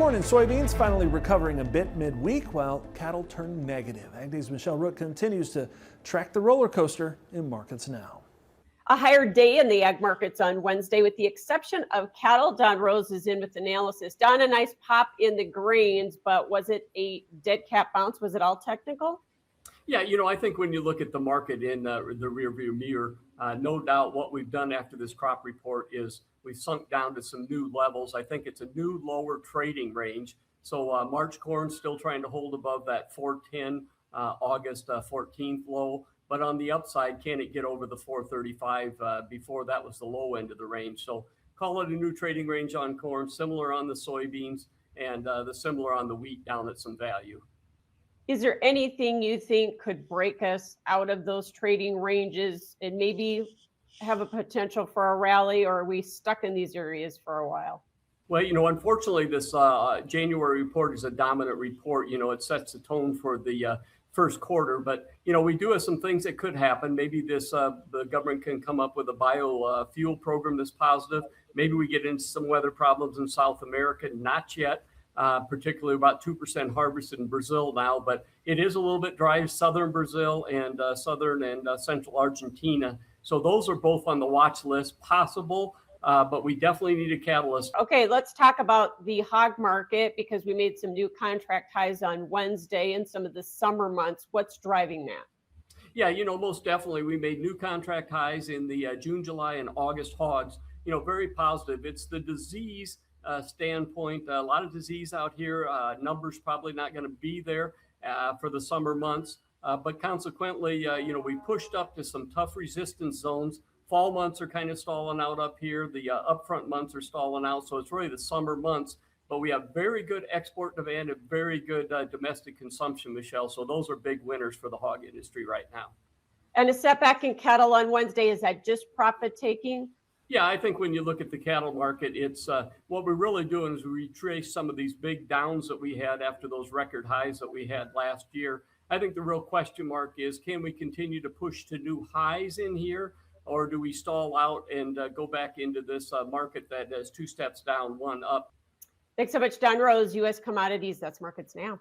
Corn and soybeans finally recovering a bit midweek while cattle turn negative. Agnews' Michelle Rook continues to track the roller coaster in markets now. A higher day in the ag markets on Wednesday, with the exception of cattle. Don Rose is in with analysis. Don, a nice pop in the grains, but was it a dead cat bounce? Was it all technical? Yeah, I think when you look at the market in the rearview mirror, no doubt what we've done after this crop report is we've sunk down to some new levels. I think it's a new lower trading range. So March corn still trying to hold above that 410 August 14th low. But on the upside, can it get over the 435 before that was the low end of the range? So call it a new trading range on corn, similar on the soybeans, and the similar on the wheat down at some value. Is there anything you think could break us out of those trading ranges and maybe have a potential for a rally, or are we stuck in these areas for a while? Well, unfortunately, this January report is a dominant report. It sets the tone for the first quarter. But, we do have some things that could happen. Maybe the government can come up with a biofuel program that's positive. Maybe we get into some weather problems in South America. Not yet. Particularly about 2% harvested in Brazil now, but it is a little bit dry in southern Brazil and southern and central Argentina. So those are both on the watch list, possible, but we definitely need a catalyst. Okay, let's talk about the hog market, because we made some new contract highs on Wednesday in some of the summer months. What's driving that? Yeah, most definitely. We made new contract highs in the June, July, and August hogs. Very positive. It's the disease standpoint. A lot of disease out here. Numbers probably not going to be there for the summer months. But consequently, we pushed up to some tough resistance zones. Fall months are kind of stalling out up here. The upfront months are stalling out. So it's really the summer months. But we have very good export demand and very good domestic consumption, Michelle. So those are big winners for the hog industry right now. And a setback in cattle on Wednesday, is that just profit taking? Yeah, I think when you look at the cattle market, it's what we're really doing is we retrace some of these big downs that we had after those record highs that we had last year. I think the real question mark is, can we continue to push to new highs in here, or do we stall out and go back into this market that is two steps down, one up? Thanks so much, Don Rose, U.S. Commodities. That's Markets Now.